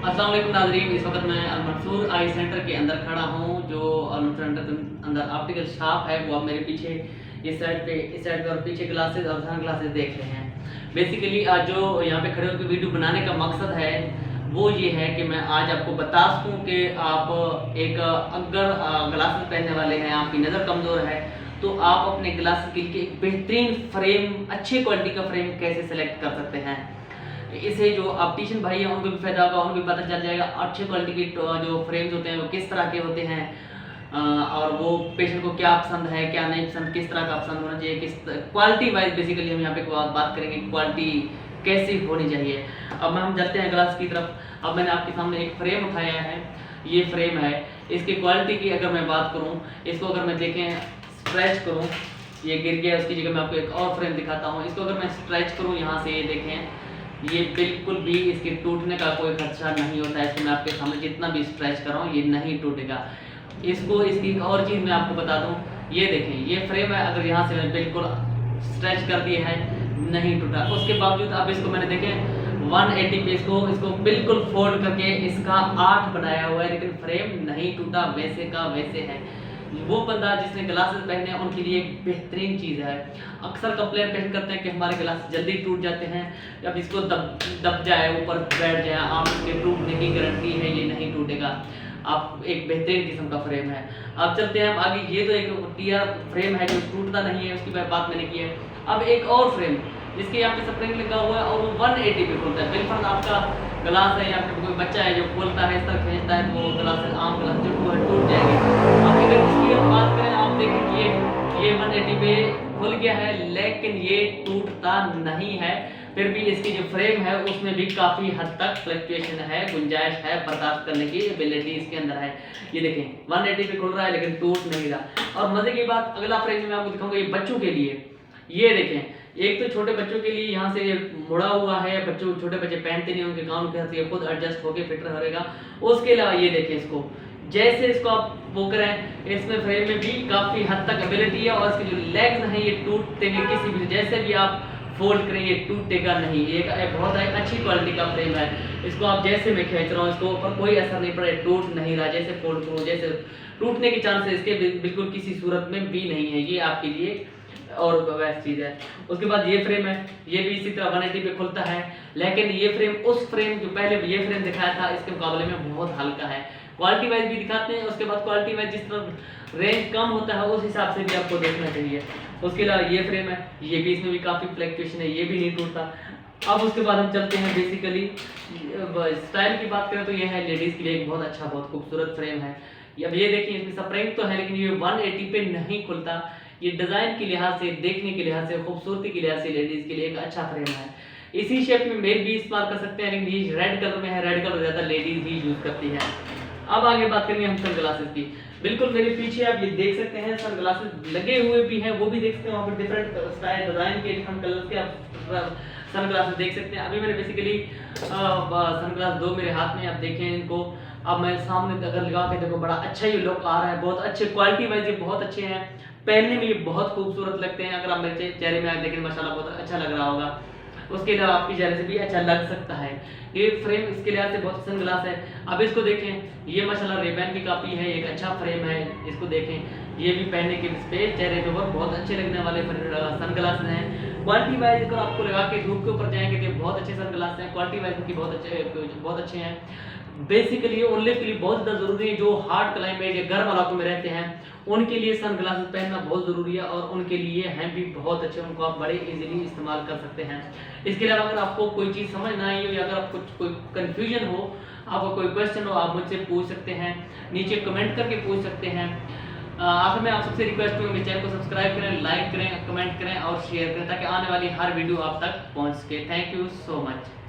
अस्सलाम वालेकुम नाज़रीन, इस वक्त मैं अल-मंसूर आई सेंटर के अंदर खड़ा हूँ। जो अल-मंसूर सेंटर के अंदर ऑप्टिकल शॉप है, वो आप मेरे पीछे इस साइड पे और पीछे ग्लासेस और सन ग्लासेस देख रहे हैं। बेसिकली आज जो यहाँ पे खड़े होकर वीडियो बनाने का मकसद है वो ये है कि मैं आज आपको बता सकूँ कि आप एक अगर ग्लासेस पहनने वाले हैं, आपकी नज़र कमज़ोर है, तो आप अपने ग्लासेस के लिए एक बेहतरीन फ्रेम, अच्छे क्वालिटी का फ्रेम कैसे सेलेक्ट कर सकते हैं। इससे जो ऑप्टिशियन भाई हैं उनको भी फायदा होगा, उनको भी पता चल जाएगा अच्छे क्वालिटी के जो फ्रेम्स होते हैं वो किस तरह के होते हैं, और वो पेशेंट को क्या पसंद है क्या नहीं पसंद, किस तरह का पसंद होना चाहिए, किस क्वालिटी वाइज बेसिकली हम यहाँ पे बात करेंगे क्वालिटी कैसी होनी चाहिए। अब हम चलते हैं ग्लास की तरफ। अब मैंने आपके सामने एक फ्रेम उठाया है, ये फ्रेम है। इसकी क्वालिटी की अगर मैं बात करूँ, इसको अगर मैं देखें स्ट्रेच करूँ, ये गिर गया, उसकी जगह मैं आपको एक और फ्रेम दिखाता हूँ। इसको अगर मैं स्ट्रेच करूँ यहाँ से, ये देखें, ये बिल्कुल भी इसके टूटने का कोई खर्चा नहीं होता है। इसको मैं आपके सामने जितना भी स्ट्रेच कर रहा हूँ ये नहीं टूटेगा। इसको इसकी एक और चीज़ मैं आपको बता दूँ, ये देखें, ये फ्रेम है, अगर यहाँ से मैंने बिल्कुल स्ट्रेच कर दिया है नहीं टूटा। उसके बावजूद अब इसको मैंने देखें 180 पे इसको बिल्कुल फोल्ड करके इसका 8 बनाया हुआ है, लेकिन फ्रेम नहीं टूटा, वैसे का वैसे है। वो बंदा जिसने ग्लासेस पहने हैं उनके लिए एक बेहतरीन चीज़ है। अक्सर कंप्लेंट पेश करते हैं कि हमारे ग्लासेस जल्दी टूट जाते हैं, अब इसको दब जाए, ऊपर बैठ जाए, आप इसके टूटने की गारंटी है, ये नहीं टूटेगा। आप एक बेहतरीन किस्म का फ्रेम है। अब चलते हैं हम आगे। ये तो एक टीयर फ्रेम है जो टूटता नहीं है, उसकी बात मैंने की है। अब एक और फ्रेम जिसके यहाँ पे स्प्रिंग लगा हुआ है और वो 180 पे खुलता है। बिल्कुल आपका ग्लास है या फिर कोई बच्चा है जो खोलता है, इस तरह खींचता है, तो वो ग्लास आम ग्लास जो टूट जाएगी। अब अगर इसकी हम बात करें, आप देखें ये 180 पे खुल गया है, लेकिन ये टूटता नहीं है। फिर भी इसकी जो फ्रेम है उसमें भी काफ़ी हद तक फ्लक्चुएशन है, गुंजाइश है, बर्दाश्त करने की एबिलिटी इसके अंदर है। ये देखें 180 पे खुल रहा है लेकिन टूट नहीं रहा। और मज़े की बात, अगला फ्रेम मैं आपको दिखाऊंगा, ये बच्चों के लिए। ये देखें, एक तो छोटे बच्चों के लिए यहाँ से मुड़ा हुआ है, छोटे बच्चे पहनते नहीं, उनके कान के साथ ये खुद एडजस्ट होके फिट रहेगा। उसके अलावा ये देखें, इसको जैसे इसको आप वो करें, इसमें फ्रेम में भी काफ़ी हद तक एबिलिटी है, और इसके जो लेग्स हैं ये टूटते नहीं, किसी भी जैसे भी आप फोल्ड करें ये टूटेगा नहीं। ये बहुत अच्छी क्वालिटी का फ्रेम है। इसको आप जैसे मैं खींच रहा हूँ, इसको ऊपर कोई असर नहीं पड़े, टूट नहीं रहा। जैसे फोल्ड करूँ, जैसे टूटने के चांसेस इसके बिल्कुल किसी सूरत में भी नहीं है। ये आपके लिए और बेस्ट चीज़ है। उसके बाद ये फ्रेम है, ये भी इसी तरह 180 पे खुलता है, लेकिन ये फ्रेम उस फ्रेम जो पहले ये फ्रेम दिखाया था इसके मुकाबले में बहुत हल्का है। क्वालिटी वाइज भी दिखाते हैं, उसके बाद क्वालिटी वाइज जिस तरह रेंज कम होता है उस हिसाब से भी आपको देखना चाहिए। उसके अलावा ये फ्रेम है, ये भी इसमें भी काफ़ी फ्लक्चुएशन है, ये भी नहीं टूटता। अब उसके बाद हम चलते हैं बेसिकली स्टाइल की बात करें, तो ये है लेडीज़ के लिए एक बहुत अच्छा, बहुत खूबसूरत फ्रेम है। अब ये देखिए, इसमें स्प्रिंग तो है लेकिन ये 180 पे नहीं खुलता। ये डिज़ाइन के लिहाज से, देखने के लिहाज से, खूबसूरती के लिहाज से लेडीज़ के लिए एक अच्छा फ्रेम है। इसी शेप में मेल भी इस्तेमाल कर सकते हैं, लेकिन ये रेड कलर में है, रेड कलर ज़्यादा लेडीज़ ही यूज़ करती है। अब आगे बात करेंगे हम सन ग्लासेस की। बिल्कुल मेरे पीछे आप ये देख सकते हैं सन ग्लासेस लगे हुए भी हैं, वो भी देख सकते हैं, वहाँ पर डिफरेंट स्टाइल डिज़ाइन के डिफरेंट कलर के आप सन ग्लासेस देख सकते हैं। अभी मैंने बेसिकली सन ग्लास 2 मेरे हाथ में, आप देखें इनको। अब मैं सामने अगर लगा के देखो, बड़ा अच्छा ये लुक आ रहा है, बहुत अच्छे क्वालिटी वाइज ये बहुत अच्छे हैं, पहनने में ये बहुत खूबसूरत लगते हैं। अगर आप मेरे चेहरे में देखें माशाल्लाह बहुत अच्छा लग रहा होगा, उसके अलावा आपके चेहरे से भी अच्छा लग सकता है। ये फ्रेम इसके लिहाज से बहुत सन ग्लास है। अब इसको देखें, ये माशाल्लाह रेबैन की कॉपी है, एक अच्छा फ्रेम है। इसको देखें, ये भी पहनने के पे चेहरे पे बहुत अच्छे लगने वाले सन ग्लास हैं। क्वालिटी वाइज अगर आपको लगा के धूप के ऊपर जाएंगे तो बहुत अच्छे सन ग्लास हैं, क्वालिटी वाइज इनकी बहुत अच्छे हैं। बेसिकली ओनली के लिए बहुत ज़्यादा ज़रूरी है, जो हार्ड क्लाइमेट या गर्म इलाकों में रहते हैं उनके लिए सन ग्लासेस पहनना बहुत ज़रूरी है, और उनके लिए हैं भी बहुत अच्छे, उनको आप बड़े इजीली इस्तेमाल कर सकते हैं। इसके अलावा अगर आपको कोई चीज़ समझ ना आई हो या अगर आपको कोई कन्फ्यूजन हो, आपको कोई क्वेश्चन हो, आप मुझसे पूछ सकते हैं, नीचे कमेंट करके पूछ सकते हैं। आखिर में आप सबसे रिक्वेस्ट करूँगा मेरे चैनल को सब्सक्राइब करें, लाइक करें, कमेंट करें और शेयर करें, ताकि आने वाली हर वीडियो आप तक पहुँच सके। Thank you so much.